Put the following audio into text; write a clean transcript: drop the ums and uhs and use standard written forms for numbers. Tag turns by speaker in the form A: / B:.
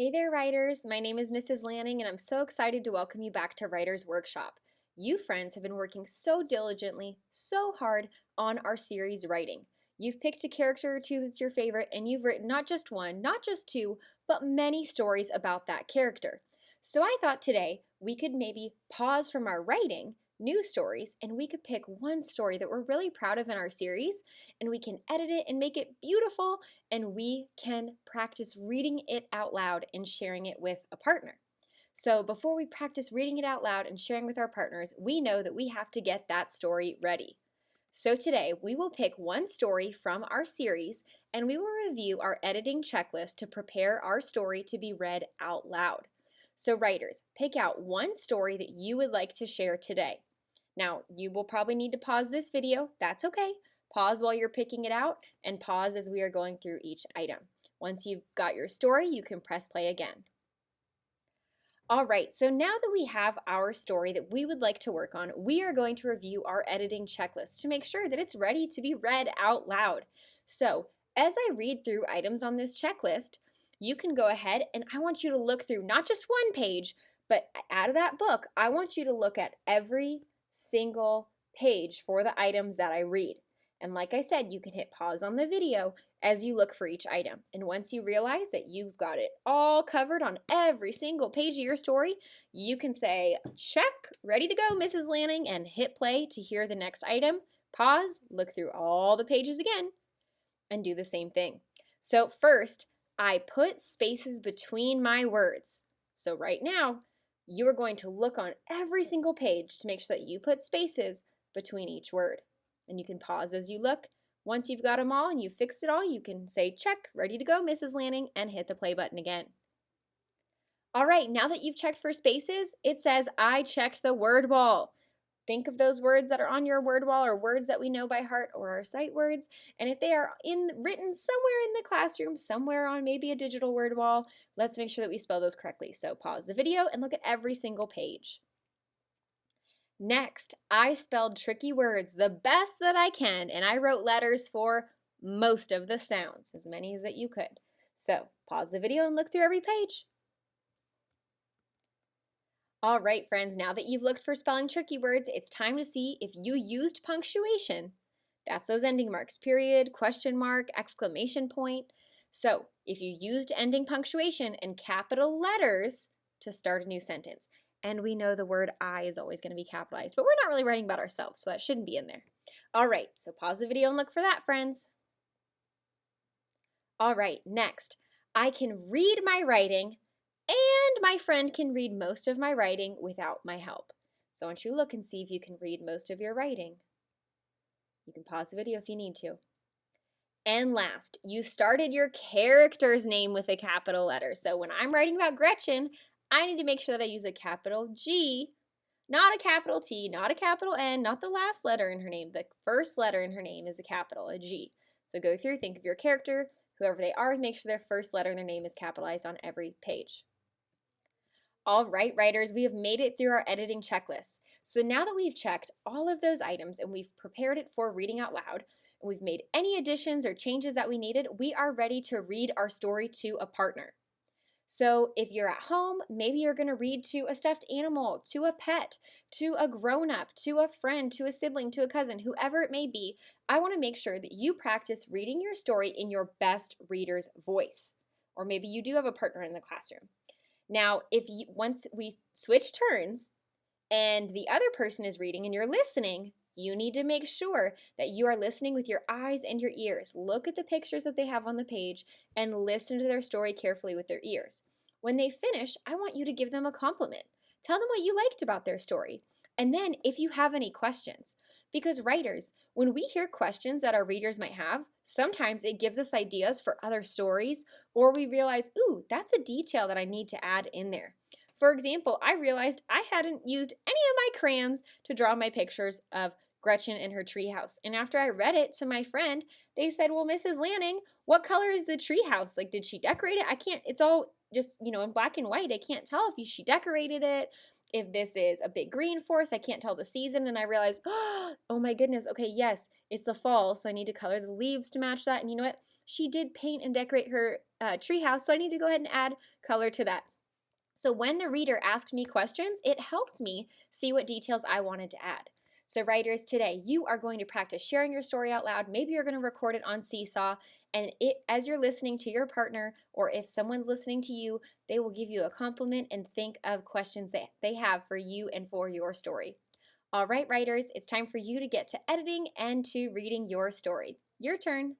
A: Hey there, writers. My name is Mrs. Lanning, and I'm so excited to welcome you back to Writer's Workshop. You, friends, have been working so diligently, so hard on our series writing. You've picked a character or two that's your favorite, and you've written not just one, not just two, but many stories about that character. So I thought today we could maybe pause from our writing new stories and we could pick one story that we're really proud of in our series and we can edit it and make it beautiful and we can practice reading it out loud and sharing it with a partner. So before we practice reading it out loud and sharing with our partners, we know that we have to get that story ready. So today we will pick one story from our series and we will review our editing checklist to prepare our story to be read out loud. So writers, pick out one story that you would like to share today. Now, you will probably need to pause this video. That's okay. Pause while you're picking it out and pause as we are going through each item. Once you've got your story, you can press play again. All right, so now that we have our story that we would like to work on, we are going to review our editing checklist to make sure that it's ready to be read out loud. So, as I read through items on this checklist, you can go ahead and I want you to look through not just one page, but out of that book, I want you to look at every single page for the items that I read. And like I said, you can hit pause on the video as you look for each item. And once you realize that you've got it all covered on every single page of your story, you can say, check, ready to go, Mrs. Lanning, and hit play to hear the next item. Pause, look through all the pages again, and do the same thing. So first, I put spaces between my words. So right now, you are going to look on every single page to make sure that you put spaces between each word. And you can pause as you look. Once you've got them all and you've fixed it all, you can say, check, ready to go, Mrs. Lanning, and hit the play button again. All right, now that you've checked for spaces, it says, I checked the word wall. Think of those words that are on your word wall or words that we know by heart or our sight words. And if they are written somewhere in the classroom, somewhere on maybe a digital word wall, let's make sure that we spell those correctly. So pause the video and look at every single page. Next, I spelled tricky words the best that I can, and I wrote letters for most of the sounds, as many as that you could. So pause the video and look through every page. All right, friends, now that you've looked for spelling tricky words, it's time to see if you used punctuation. That's those ending marks, period, question mark, exclamation point. So if you used ending punctuation and capital letters to start a new sentence, and we know the word I is always going to be capitalized, but we're not really writing about ourselves, so that shouldn't be in there. All right, so pause the video and look for that, friends. All right, next, I can read my writing and my friend can read most of my writing without my help. So I want you to look and see if you can read most of your writing. You can pause the video if you need to. And last, you started your character's name with a capital letter. So when I'm writing about Gretchen, I need to make sure that I use a capital G, not a capital T, not a capital N, not the last letter in her name. The first letter in her name is a capital, a G. So go through, think of your character, whoever they are, make sure their first letter in their name is capitalized on every page. All right, writers, we have made it through our editing checklist. So now that we've checked all of those items and we've prepared it for reading out loud, and we've made any additions or changes that we needed, we are ready to read our story to a partner. So if you're at home, maybe you're going to read to a stuffed animal, to a pet, to a grown-up, to a friend, to a sibling, to a cousin, whoever it may be. I want to make sure that you practice reading your story in your best reader's voice. Or maybe you do have a partner in the classroom. Now, once we switch turns and the other person is reading and you're listening, you need to make sure that you are listening with your eyes and your ears. Look at the pictures that they have on the page and listen to their story carefully with their ears. When they finish, I want you to give them a compliment. Tell them what you liked about their story. And then if you have any questions, because writers, when we hear questions that our readers might have, sometimes it gives us ideas for other stories, or we realize, ooh, that's a detail that I need to add in there. For example, I realized I hadn't used any of my crayons to draw my pictures of Gretchen and her treehouse. And after I read it to my friend, they said, well, Mrs. Lanning, what color is the treehouse? Like, did she decorate it? I can't, it's all just, in black and white. I can't tell if she decorated it. If this is a big green forest, I can't tell the season. And I realized, oh my goodness, okay, yes, it's the fall, so I need to color the leaves to match that. And you know what? She did paint and decorate her treehouse, so I need to go ahead and add color to that. So when the reader asked me questions, it helped me see what details I wanted to add. So writers, today you are going to practice sharing your story out loud. Maybe you're going to record it on Seesaw, and as you're listening to your partner, or if someone's listening to you, they will give you a compliment and think of questions that they have for you and for your story. All right, writers, it's time for you to get to editing and to reading your story. Your turn.